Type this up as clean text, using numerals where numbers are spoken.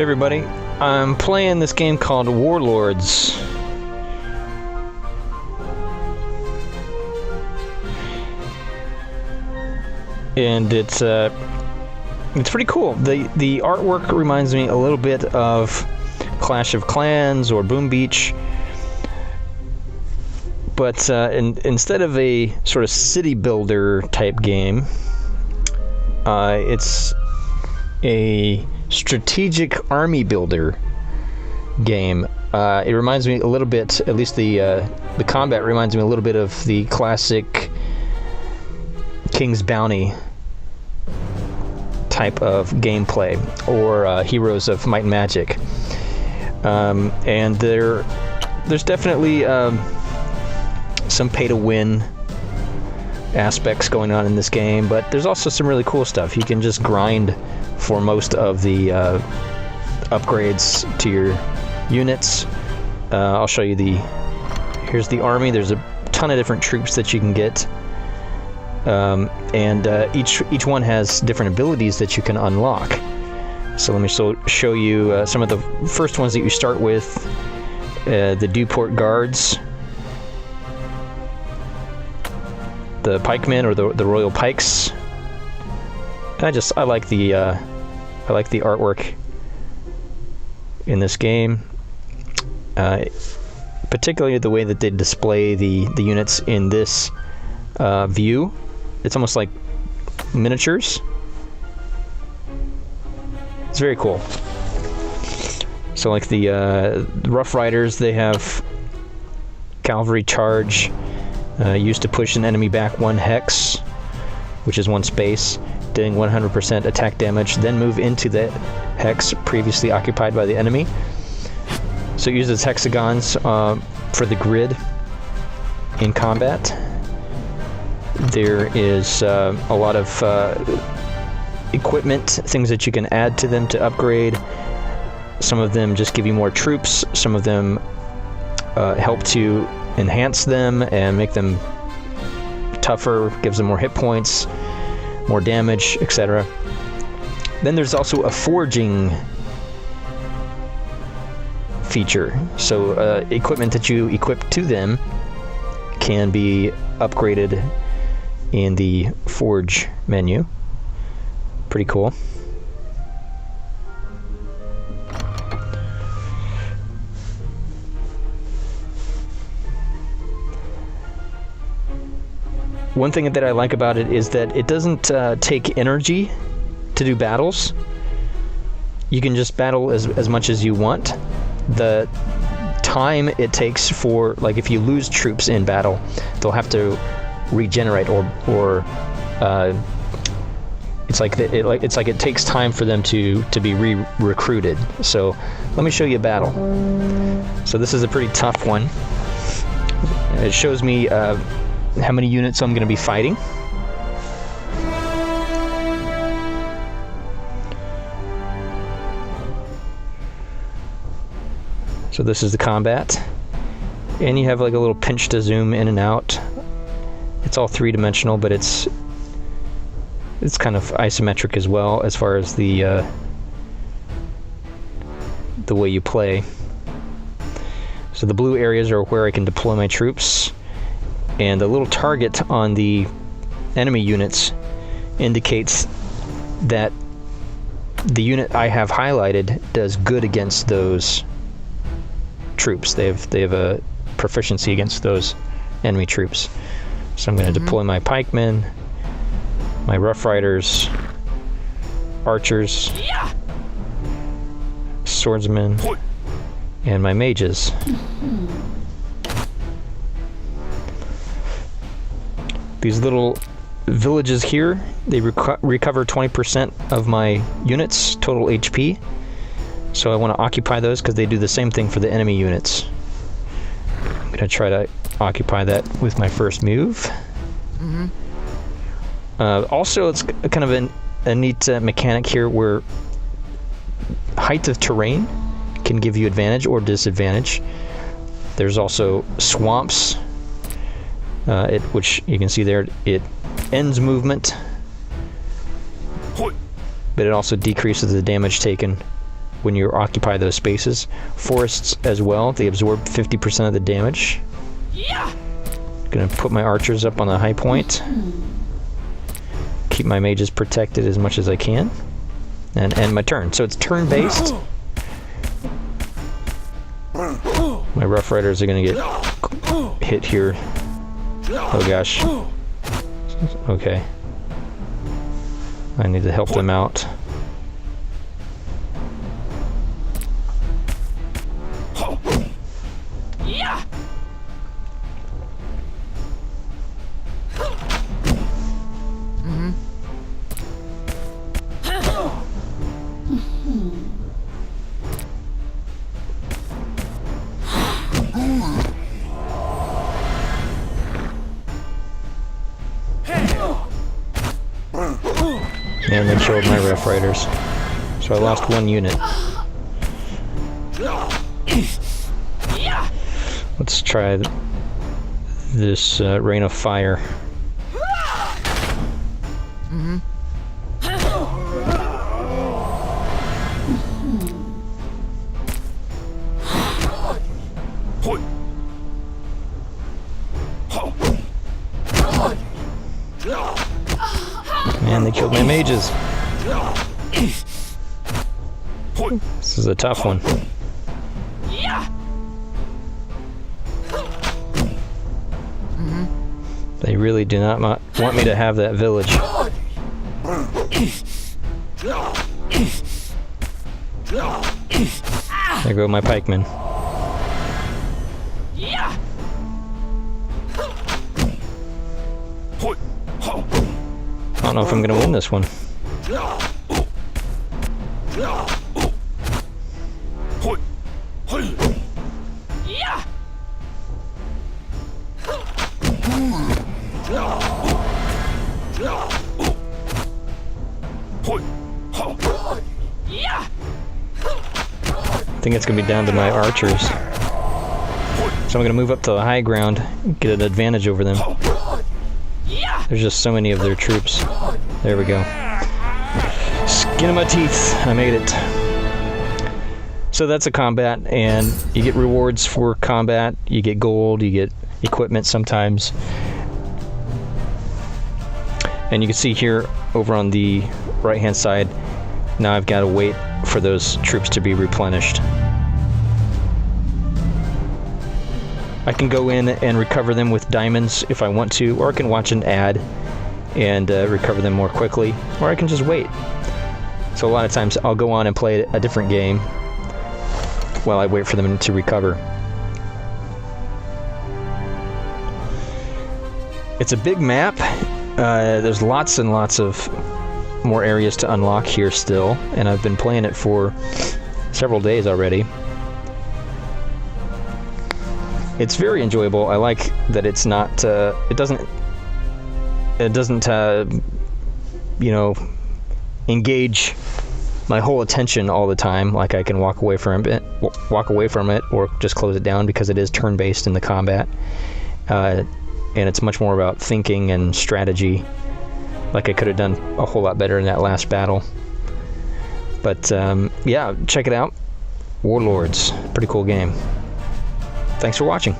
Hey everybody, I'm playing this game called Warlords. And it's pretty cool. The artwork reminds me a little bit of Clash of Clans or Boom Beach. But instead of a sort of city builder type game, it's a strategic army builder game. It reminds me a little bit, at least the combat reminds me a little bit of the classic King's Bounty type of gameplay, or Heroes of Might and Magic. And there's definitely some pay-to-win aspects going on in this game, but there's also some really cool stuff. You can just grind for most of the upgrades to your units. I'll show you here's the army. There's a ton of different troops that you can get, and each one has different abilities that you can unlock. So let me show you some of the first ones that you start with. The Dewport Guards, the pikemen, or the Royal Pikes. I like the artwork in this game, particularly the way that they display the units in this view. It's almost like miniatures. It's very cool. So like the Rough Riders, they have cavalry charge, used to push an enemy back 1 hex, which is 1 space, doing 100% attack damage, then move into the hex previously occupied by the enemy. So it uses hexagons for the grid in combat. There is a lot of equipment, things that you can add to them to upgrade. Some of them just give you more troops, some of them help to enhance them and make them tougher, gives them more hit points, more damage, etc. Then there's also a forging feature. So equipment that you equip to them can be upgraded in the forge menu. Pretty cool. One thing that I like about it is that it doesn't take energy to do battles. You can just battle as much as you want. The time it takes for, like, if you lose troops in battle, they'll have to regenerate, or it's like it takes time for them to be recruited. So let me show you a battle. So this is a pretty tough one. It shows me how many units I'm going to be fighting. So this is the combat, and you have like a little pinch to zoom in and out. It's all 3-dimensional, but it's kind of isometric as well as far as the way you play. So the blue areas are where I can deploy my troops, and the little target on the enemy units indicates that the unit I have highlighted does good against those troops. They have a proficiency against those enemy troops. So I'm going to deploy my pikemen, my Rough Riders, archers, swordsmen, and my mages. These little villages here, they recover 20% of my units' total HP. So I want to occupy those because they do the same thing for the enemy units. I'm going to try to occupy that with my first move. Also, it's kind of a neat mechanic here where height of terrain can give you advantage or disadvantage. There's also swamps, which you can see there, it ends movement, but it also decreases the damage taken when you occupy those spaces. Forests as well, they absorb 50% of the damage. Gonna put my archers up on the high point. Keep my mages protected as much as I can. And end my turn. So it's turn-based. My Rough Riders are gonna get hit here. Oh gosh. Okay. I need to help them out. And they killed my Rough Riders. So I lost one unit. Let's try this Rain of Fire. Man, they killed my mages. This is a tough one. They really do not want me to have that village. There go my pikemen. I don't know if I'm gonna win this one. I think it's gonna be down to my archers. So I'm gonna move up to the high ground, get an advantage over them. There's just so many of their troops. There we go. Skin of my teeth. I made it. So that's a combat, and you get rewards for combat. You get gold, you get equipment sometimes. And you can see here over on the right-hand side, now I've got to wait for those troops to be replenished. I can go in and recover them with diamonds if I want to, or I can watch an ad and recover them more quickly, or I can just wait. So a lot of times I'll go on and play a different game while I wait for them to recover. It's a big map. There's lots and lots of more areas to unlock here still, and I've been playing it for several days already. It's very enjoyable. I like that it's not, it doesn't, you know, engage my whole attention all the time. Like I can walk away from it, or just close it down because it is turn-based in the combat. And it's much more about thinking and strategy. Like I could have done a whole lot better in that last battle. But yeah, check it out. Warlords, pretty cool game. Thanks for watching.